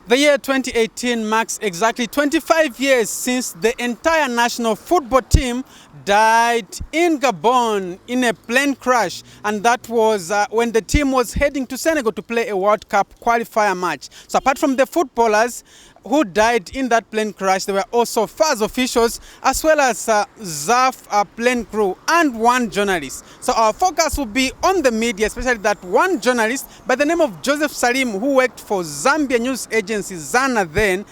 The year 2018 marks exactly 25 years since the entire national football team died in Gabon in a plane crash, and that was when the team was heading to Senegal to play a World Cup qualifier match. So apart from the footballers who died in that plane crash, there were also FAS officials as well as ZAF plane crew and one journalist. So our focus will be on the media, especially that one journalist by the name of Joseph Salim, who worked for Zambia news agency Zana then,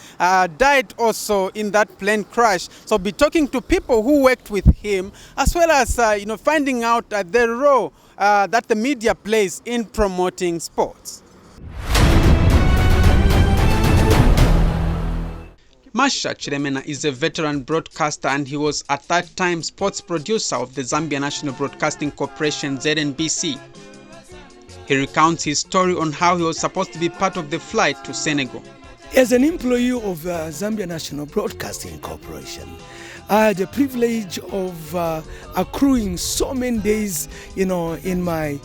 died also in that plane crash. So we'll be talking to people who worked with him, as well as finding out the role that the media plays in promoting sports. Masha Chiremena is a veteran broadcaster, and he was at that time sports producer of the Zambia National Broadcasting Corporation, ZNBC. He recounts his story on how he was supposed to be part of the flight to Senegal. As an employee of Zambia National Broadcasting Corporation, I had the privilege of accruing so many days, in my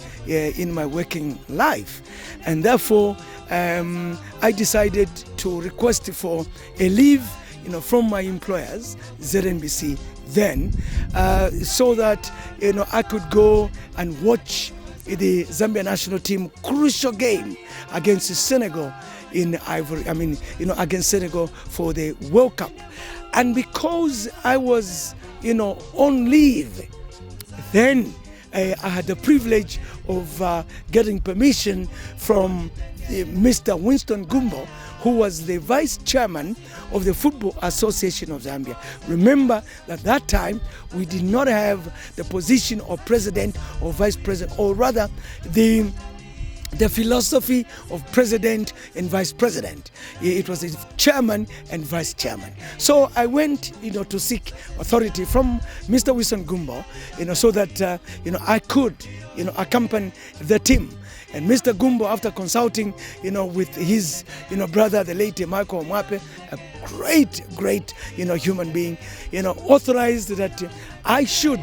working life, and therefore I decided to request for a leave, from my employers, ZNBC, then, so that I could go and watch the Zambia national team crucial game against Senegal against Senegal for the World Cup. And because I was, on leave, then I had the privilege of getting permission from Mr. Winston Gumbo, who was the vice chairman of the Football Association of Zambia. Remember that that time we did not have the position of president or vice president, or rather the philosophy of president and vice president. It was a chairman and vice chairman. So I went, to seek authority from Mr. Winston Gumbo, so that I could, accompany the team. And Mr. Gumbo, after consulting, with his, brother, the late Michael Mwape, a great, human being, authorized that I should,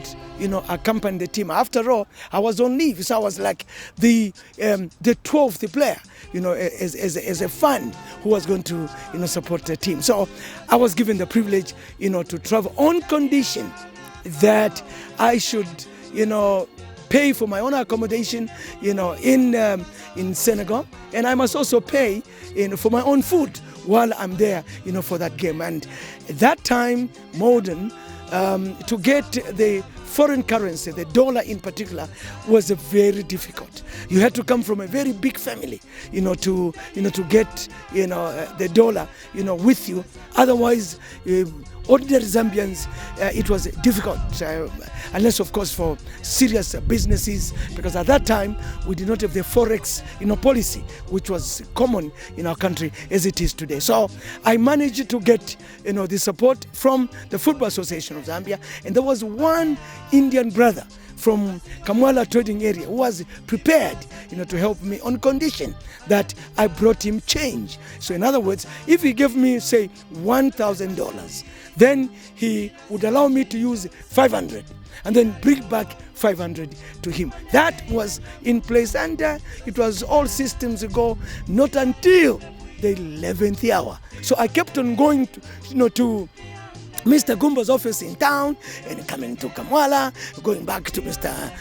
accompany the team. After all, I was on leave, so I was like the 12th player, as a fan who was going to, support the team. So I was given the privilege, to travel on condition that I should, pay for my own accommodation, in Senegal, and I must also pay, for my own food while I'm there, for that game. And at that time, modern, to get the foreign currency, the dollar in particular, was very difficult. You had to come from a very big family, to get, the dollar, with you. Otherwise, ordinary Zambians, it was difficult, unless of course for serious businesses, because at that time we did not have the forex, policy, which was common in our country as it is today. So I managed to get, the support from the Football Association of Zambia, and there was one Indian brother from Kamwala trading area who was prepared, to help me on condition that I brought him change. So in other words, if he gave me, say, $1,000, then he would allow me to use 500 and then bring back 500 to him. That was in place, and it was all systems go, not until the 11th hour. So I kept on going to Mr. Gumbo's office in town, and coming to Kamwala, going back to Mr.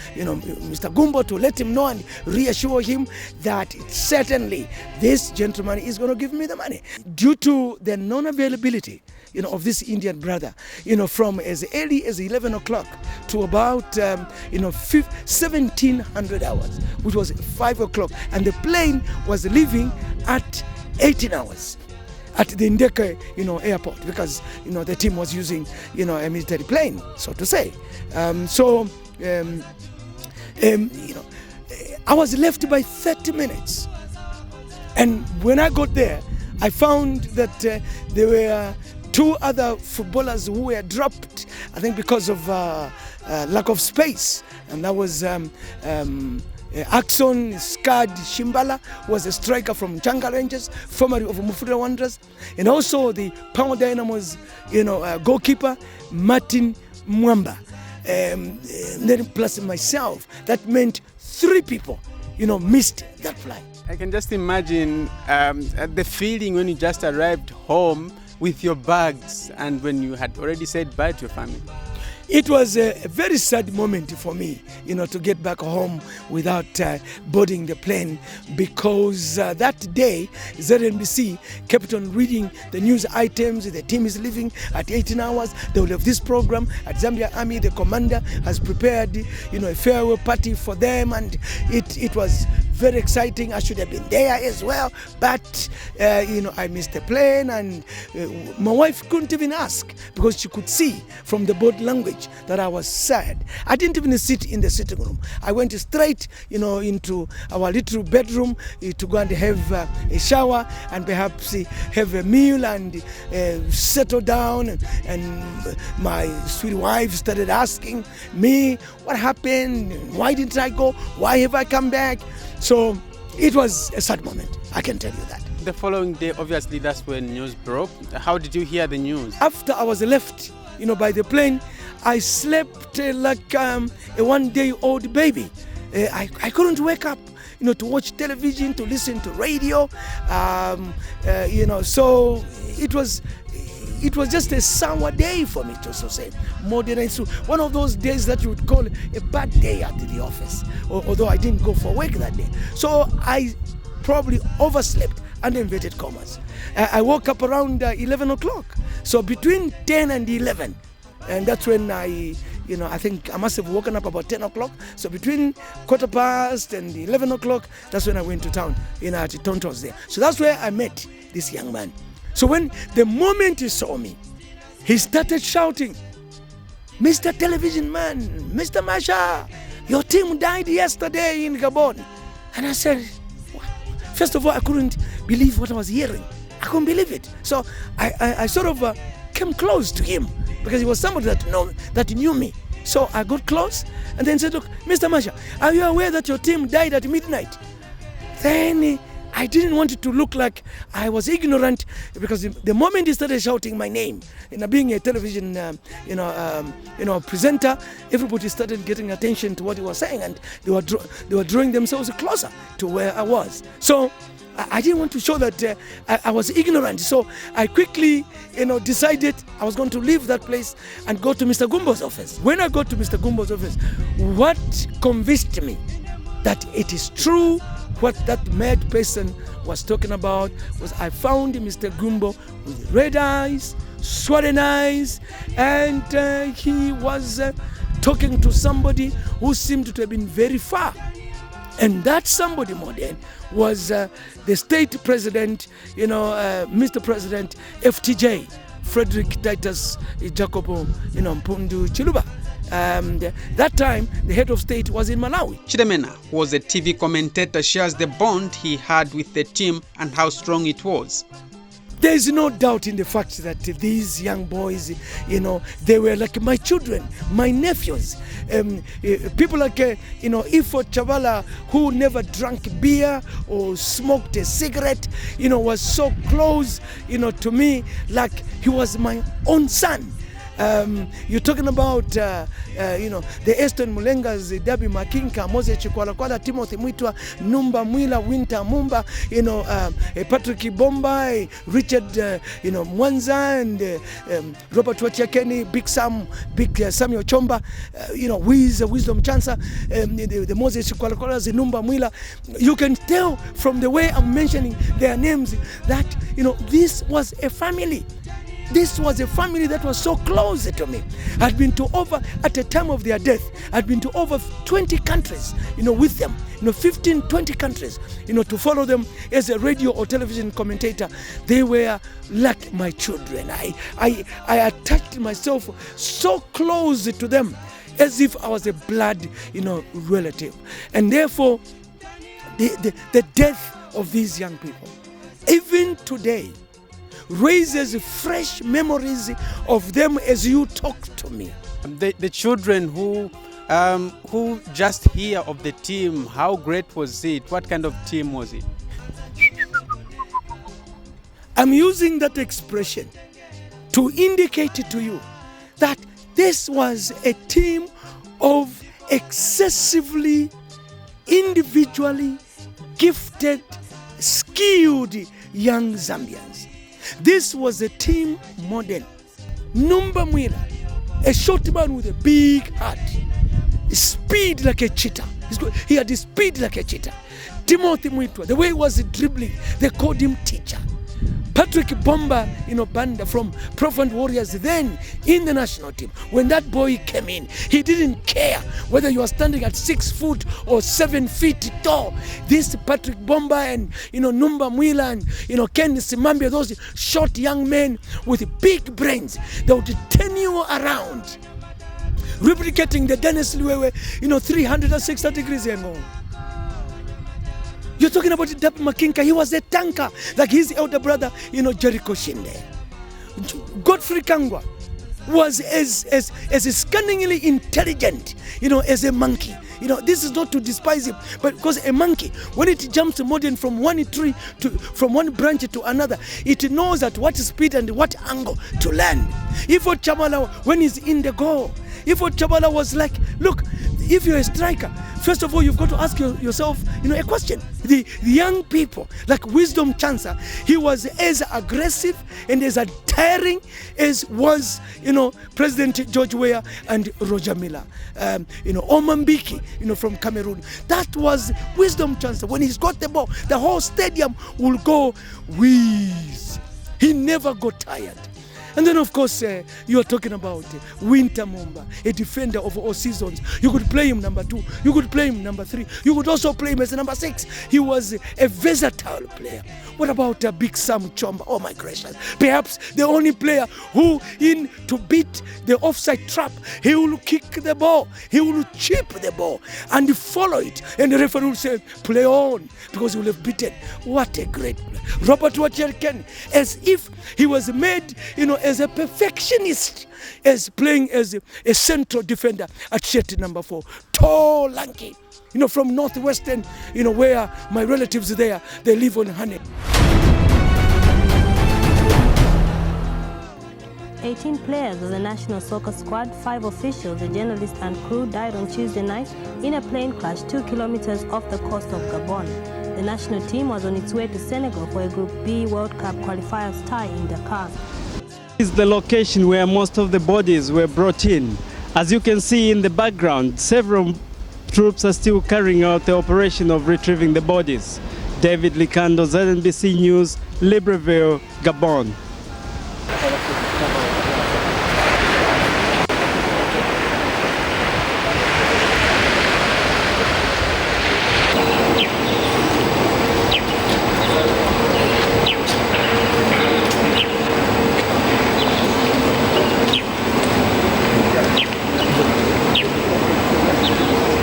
Gumbo to let him know and reassure him that certainly this gentleman is going to give me the money. Due to the non-availability, of this Indian brother, from as early as 11 o'clock to about, 1700 hours, which was 5 o'clock, and the plane was leaving at 18 hours. At the Ndeke, airport, because, the team was using, a military plane, so to say. I was left by 30 minutes. And when I got there, I found that there were two other footballers who were dropped, I think because of lack of space. And that was Axon Skad Shimbala, was a striker from Changa Rangers, formerly of Mufulira Wanderers, and also the Power Dynamos, goalkeeper Martin Mwamba. Then plus myself, that meant 3 people, missed that flight. I can just imagine the feeling when you just arrived home with your bags and when you had already said bye to your family. It was a very sad moment for me, to get back home without boarding the plane, because that day ZNBC kept on reading the news items. The team is leaving at 18 hours. They will have this program at Zambia Army. The commander has prepared, a farewell party for them, and it was very exciting. I should have been there as well, but I missed the plane, and my wife couldn't even ask because she could see from the body language that I was sad. I didn't even sit in the sitting room. I went straight, into our little bedroom to go and have a shower and perhaps have a meal and settle down. And my sweet wife started asking me, what happened? Why didn't I go? Why have I come back? So it was a sad moment, I can tell you that. The following day, obviously, that's when news broke. How did you hear the news? After I was left, by the plane, I slept like a one-day-old baby. I couldn't wake up, to watch television, to listen to radio, so it was just a sour day for me, to so say. More than one of those days that you would call a bad day at the office, although I didn't go for work that day. So I probably overslept, under inverted commas. I woke up around 11 o'clock. So between 10 and 11, and that's when I think I must have woken up about 10 o'clock. So between 15:15 and 11 o'clock, that's when I went to town, at Tontos there. So that's where I met this young man. So the moment he saw me, he started shouting, "Mr. Television Man, Mr. Masha, your team died yesterday in Gabon." And I said, what? First of all, I couldn't believe what I was hearing. I couldn't believe it. So I sort of came close to him because he was somebody that knew me. So I got close and then said, "Look, Mr. Masha, are you aware that your team died at midnight?" Then I didn't want it to look like I was ignorant, because the moment he started shouting my name, being a television, presenter, everybody started getting attention to what he was saying, and they were drawing themselves closer to where I was. So I didn't want to show that I was ignorant. So I quickly, decided I was going to leave that place and go to Mr. Gumbo's office. When I got to Mr. Gumbo's office, what convinced me that it is true what that mad person was talking about was I found Mr. Gumbo with red eyes, swollen eyes, and he was talking to somebody who seemed to have been very far. And that somebody more than was the state president, Mr. President FTJ, Frederick Titus Jacobo, Mpundu Chiluba. That time, the head of state was in Malawi. Chidemena, who was a TV commentator, shares the bond he had with the team and how strong it was. There is no doubt in the fact that these young boys, they were like my children, my nephews. People like, Ifo Chavala, who never drank beer or smoked a cigarette, was so close, to me, like he was my own son. You're talking about, the Eastern Mulengas, Dabi Makinka, Moses Chikwalakwala, Timothy Mwitwa, Numba Mwila, Winter Mumba, Patrick Bomba, Richard, Mwanza, and Robert Wachiakeni, Big Samuel Chomba, Wisdom Chancer, the Moses Chikwalakwala, Numba Mwila. You can tell from the way I'm mentioning their names that, this was a family. This was a family that was so close to me. I'd been to at the time of their death, I'd been to over 20 countries, with them, 15, 20 countries, to follow them as a radio or television commentator. They were like my children. I attached myself so close to them as if I was a blood, relative. And therefore, the death of these young people, even today, raises fresh memories of them as you talk to me. The children who just hear of the team, how great was it? What kind of team was it? I'm using that expression to indicate to you that this was a team of excessively, individually gifted skilled young Zambians. This was a team model. Numba Mwila, a short man with a big heart, speed like a cheetah. He had speed like a cheetah. Timothy Mwitwa, the way he was dribbling, they called him teacher. Patrick Bomba, Banda from Profound Warriors, then in the national team. When that boy came in, he didn't care whether you are standing at 6 foot or 7 feet tall. This Patrick Bomba and Numba Mwila and Ken Simambia, those short young men with big brains, they would turn you around, replicating the Dennis Liwewe, 360 degrees angle. You're talking about Dap Makinka. He was a tanker, like his elder brother, Jericho Shinde. Godfrey Kangwa was as scanningly intelligent, as a monkey. This is not to despise him, but because a monkey, when it jumps modern from one tree from one branch to another, it knows at what speed and what angle to land. Ifo Chamala, when he's in the goal, Ifo Chamala was like, look, if you're a striker, first of all, you've got to ask yourself, a question. The young people, like Wisdom Chancer, he was as aggressive and as daring as was, President George Weah and Roger Miller. Omambiki, from Cameroon. That was Wisdom Chancer. When he's got the ball, the whole stadium will go whiz. He never got tired. And then, of course, you are talking about Winter Mumba, a defender of all seasons. You could play him number 2. You could play him number 3. You could also play him as a number 6. He was a versatile player. What about Big Sam Chomba? Oh, my gracious. Perhaps the only player who, to beat the offside trap, he will kick the ball. He will chip the ball and follow it. And the referee will say, play on, because he will have beaten. What a great player. Robert Wacherken, as if he was made, as a perfectionist, as playing as a central defender at shirt number 4. Tall, lanky, from Northwestern, where my relatives there, they live on honey. 18 players of the national soccer squad, 5 officials, a journalist and crew died on Tuesday night in a plane crash 2 kilometers off the coast of Gabon. The national team was on its way to Senegal for a Group B World Cup qualifiers tie in Dakar. This is the location where most of the bodies were brought in. As you can see in the background, several troops are still carrying out the operation of retrieving the bodies. David Likando, ZNBC News, Libreville, Gabon.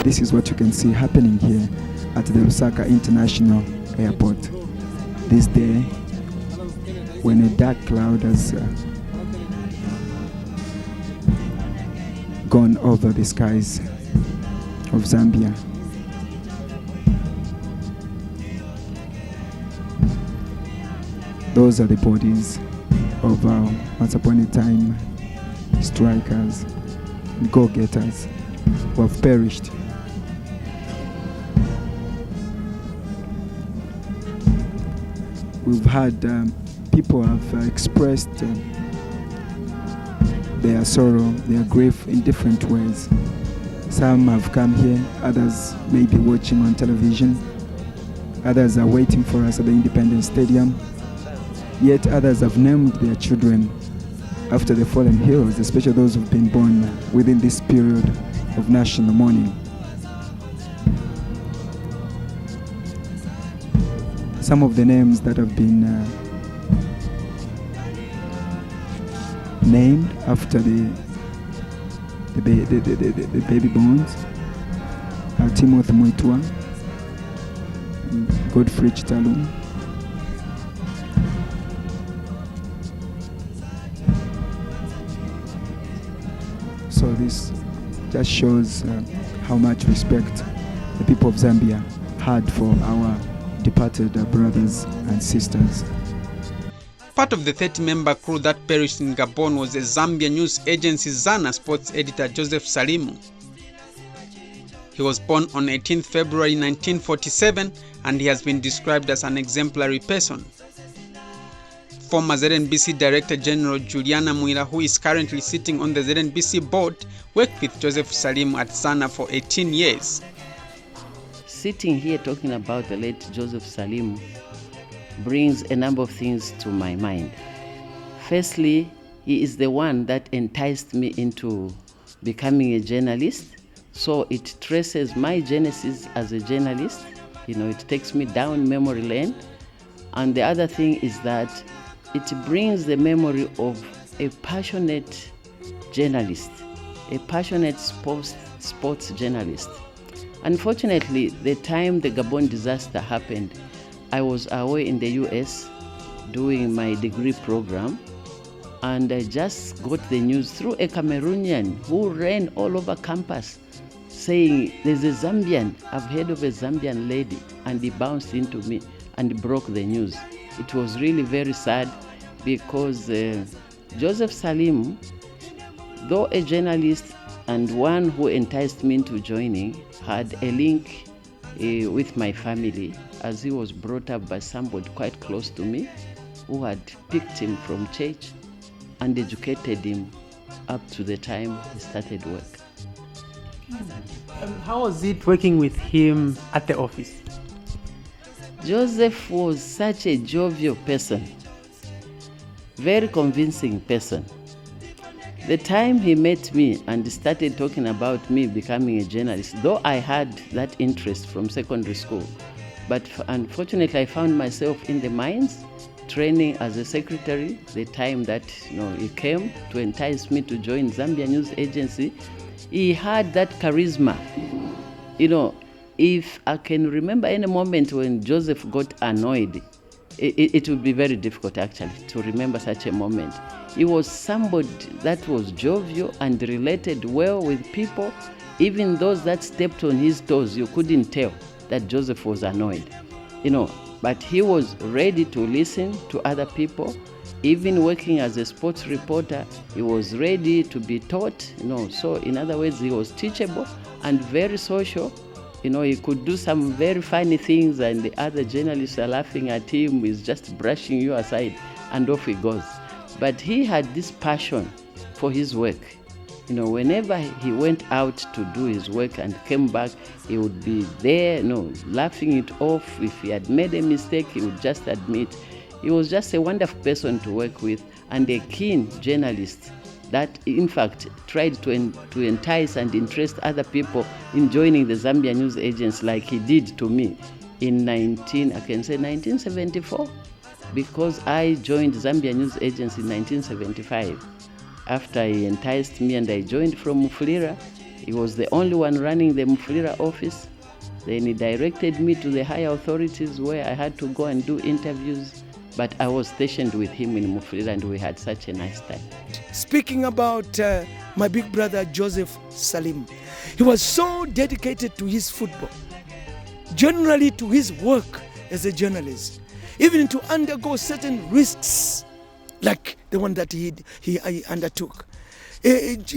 This is what you can see happening here at the Lusaka International Airport this day, when a dark cloud has gone over the skies of Zambia. Those are the bodies of once upon a time strikers and go-getters who have perished. We've had people have expressed their sorrow, their grief in different ways. Some have come here, others may be watching on television, others are waiting for us at the Independence Stadium, yet others have named their children after the fallen heroes, especially those who've been born within this period of national mourning. Some of the names that have been named after the baby bones are Timothy Mwitwa, Godfrey Chitalu, so this just shows how much respect the people of Zambia had for our departed brothers and sisters. Part of the 30-member crew that perished in Gabon was the Zambia news agency Zana sports editor Joseph Salimu. He was born on 18 February 1947 and he has been described as an exemplary person. Former ZNBC Director General Juliana Mwira, who is currently sitting on the ZNBC board, worked with Joseph Salim at SANA for 18 years. Sitting here talking about the late Joseph Salim brings a number of things to my mind. Firstly, he is the one that enticed me into becoming a journalist. So it traces my genesis as a journalist. It takes me down memory lane. And the other thing is that it brings the memory of a passionate journalist, a passionate sports journalist. Unfortunately, the time the Gabon disaster happened, I was away in the US doing my degree program, and I just got the news through a Cameroonian who ran all over campus saying, there's a Zambian, I've heard of a Zambian lady, and he bounced into me and broke the news. It was really very sad because Joseph Salim, though a journalist and one who enticed me into joining, had a link with my family, as he was brought up by somebody quite close to me who had picked him from church and educated him up to the time he started work. How was it working with him at the office? Joseph was such a jovial person, very convincing person. The time he met me and started talking about me becoming a journalist, though I had that interest from secondary school, but unfortunately I found myself in the mines training as a secretary the time that he came to entice me to join Zambia News Agency. He had that charisma. If I can remember any moment when Joseph got annoyed, it would be very difficult actually to remember such a moment. He was somebody that was jovial and related well with people. Even those that stepped on his toes, you couldn't tell that Joseph was annoyed. But he was ready to listen to other people. Even working as a sports reporter, he was ready to be taught. So in other words, he was teachable and very social. He could do some very funny things, and the other journalists are laughing at him. He's just brushing you aside, and off he goes. But he had this passion for his work. Whenever he went out to do his work and came back, he would be there, laughing it off. If he had made a mistake, he would just admit. He was just a wonderful person to work with, and a keen journalist that, in fact, tried to entice and interest other people in joining the Zambia News Agency, like he did to me in 1974, because I joined Zambia News Agency in 1975. After he enticed me and I joined from Mufulira, he was the only one running the Mufulira office. Then he directed me to the higher authorities where I had to go and do interviews. But I was stationed with him in Mufulira, and we had such a nice time. Speaking about my big brother Joseph Salim, he was so dedicated to his football, generally to his work as a journalist, even to undergo certain risks like the one that he undertook.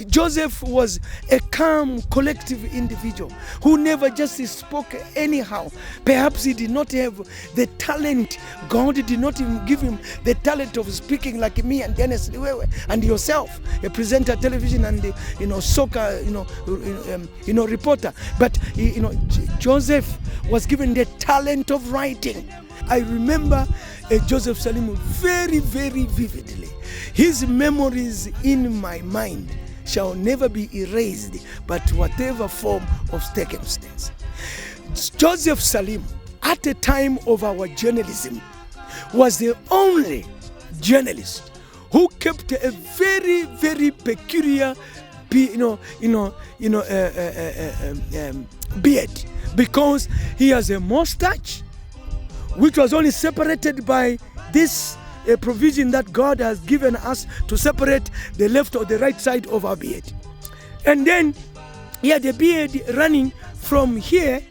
Joseph was a calm, collective individual who never just spoke anyhow. Perhaps he did not have the talent. God did not even give him the talent of speaking like me and Dennis Liwewe and yourself, a presenter, television, and soccer, reporter. But Joseph was given the talent of writing. I remember Joseph Salim very, very vividly. His memories in my mind shall never be erased, but whatever form of circumstance. Joseph Salim, at the time of our journalism, was the only journalist who kept a very, very peculiar, beard, because he has a mustache, which was only separated by this provision that God has given us to separate the left or the right side of our beard. And then he had a beard running from here,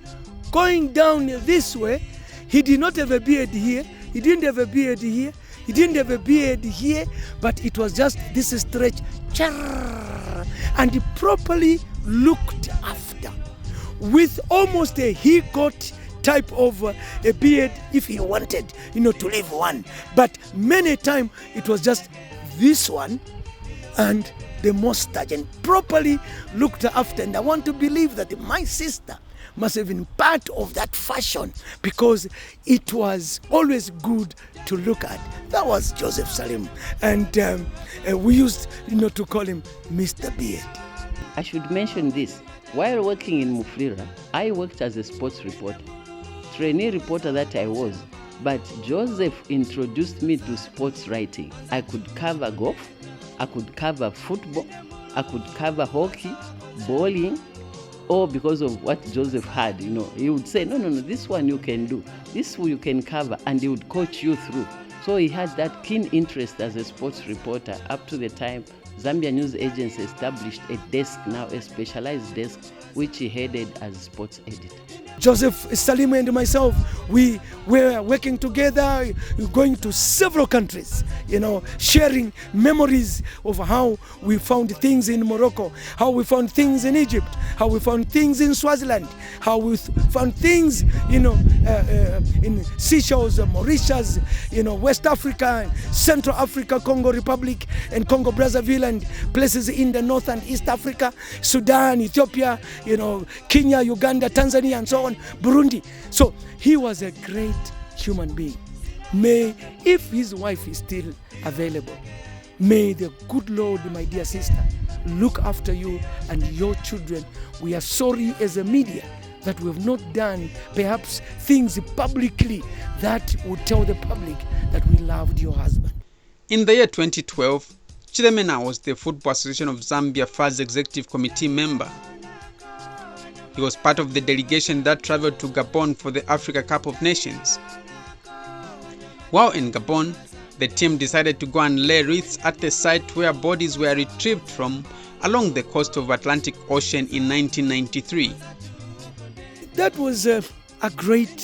going down this way. He did not have a beard here. He didn't have a beard here. He didn't have a beard here, but it was just this stretch. And he properly looked after with almost a he got type of a beard if he wanted, to leave one. But many times it was just this one and the mustache, and properly looked after. And I want to believe that my sister must have been part of that fashion, because it was always good to look at. That was Joseph Salim, and we used to call him Mr. Beard. I should mention this. While working in Mufulira, I worked as a sports reporter, trainee reporter that I was, but Joseph introduced me to sports writing. I could cover golf, I could cover football, I could cover hockey, bowling, all because of what Joseph had. He would say, no, this one you can do, this one you can cover, and he would coach you through. So he had that keen interest as a sports reporter up to the time Zambia News Agency established a desk, now a specialized desk, which he headed as sports editor. Joseph Salim and myself, we were working together, going to several countries, sharing memories of how we found things in Morocco, how we found things in Egypt, how we found things in Swaziland, how we found things, in Seychelles, Mauritius, West Africa, Central Africa, Congo Republic, and Congo Brazzaville, and places in the North and East Africa, Sudan, Ethiopia, Kenya, Uganda, Tanzania, and so on, Burundi. So he was a great human being. May, if his wife is still available, may the good Lord, my dear sister, look after you and your children. We are sorry as a media that we have not done perhaps things publicly that would tell the public that we loved your husband. In the year 2012, Chiremena was the Football Association of Zambia first executive committee member. He was part of the delegation that traveled to Gabon for the Africa Cup of Nations. While in Gabon, the team decided to go and lay wreaths at the site where bodies were retrieved from along the coast of Atlantic Ocean in 1993. That was a great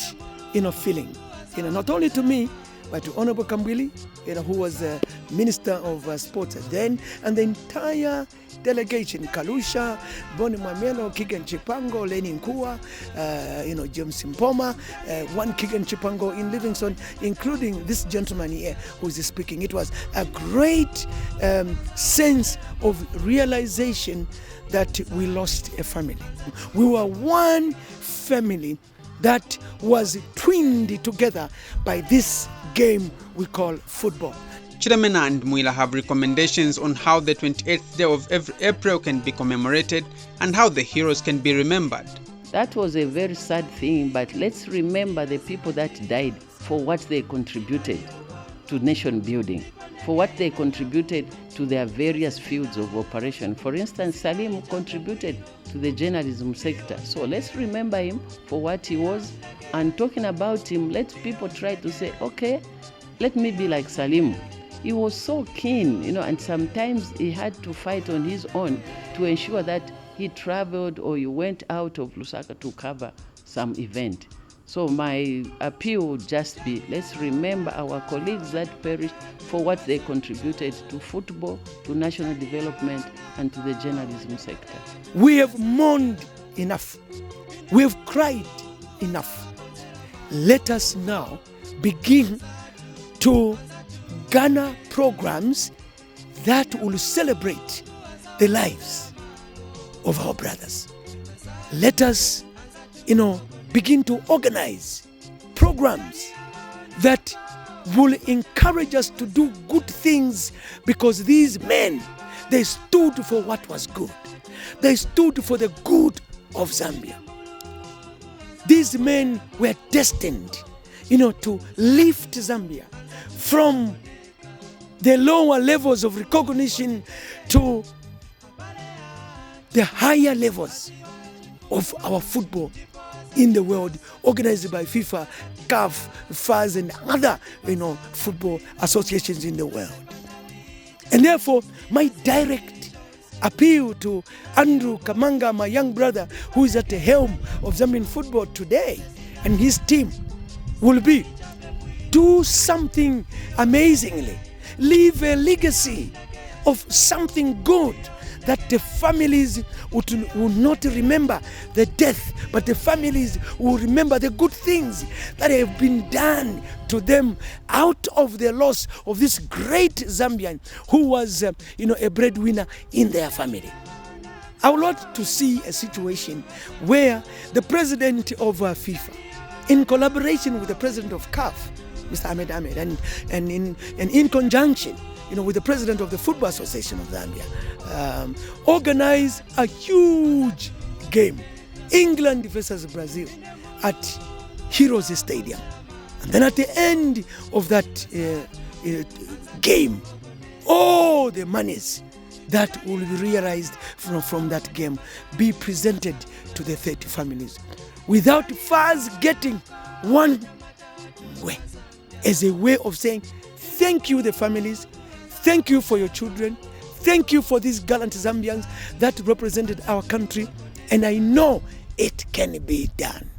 feeling, not only to me, but to Honorable Kambili, who was Minister of Sports then, and the entire delegation, Kalusha, Boni Mwamelo, Kigen Chipango, Lenny Nkua, James Mpoma, one Kigen Chipango in Livingston, including this gentleman here who is speaking. It was a great sense of realization that we lost a family. We were one family that was twinned together by this game we call football. Chiremena and Mwila have recommendations on how the 28th day of every April can be commemorated and how the heroes can be remembered. That was a very sad thing, but let's remember the people that died for what they contributed to nation building, for what they contributed to their various fields of operation. For instance, Salim contributed to the journalism sector. So let's remember him for what he was, and talking about him, let people try to say, okay, let me be like Salim. He was so keen, and sometimes he had to fight on his own to ensure that he traveled or he went out of Lusaka to cover some event. So my appeal would just be, let's remember our colleagues that perished for what they contributed to football, to national development, and to the journalism sector. We have mourned enough. We have cried enough. Let us now begin to garner programs that will celebrate the lives of our brothers. Let us, begin to organize programs that will encourage us to do good things, because these men, they stood for what was good. They stood for the good of Zambia. These men were destined, to lift Zambia from the lower levels of recognition to the higher levels of our football in the world, organized by FIFA, CAF, FAS, and other football associations in the world. And therefore, my direct appeal to Andrew Kamanga, my young brother, who is at the helm of Zambian football today, and his team, will be, do something amazingly. Leave a legacy of something good that the families will not remember the death, but the families will remember the good things that have been done to them out of the loss of this great Zambian who was, a breadwinner in their family. I would like to see a situation where the president of FIFA, in collaboration with the president of CAF, Mr. Ahmed Ahmed, and in conjunction, with the president of the Football Association of Zambia, organize a huge game, England versus Brazil, at Heroes Stadium. And then at the end of that game, all the monies that will be realized from that game be presented to the 30 families without first getting one way, as a way of saying thank you, the families, thank you for your children, thank you for these gallant Zambians that represented our country, and I know it can be done.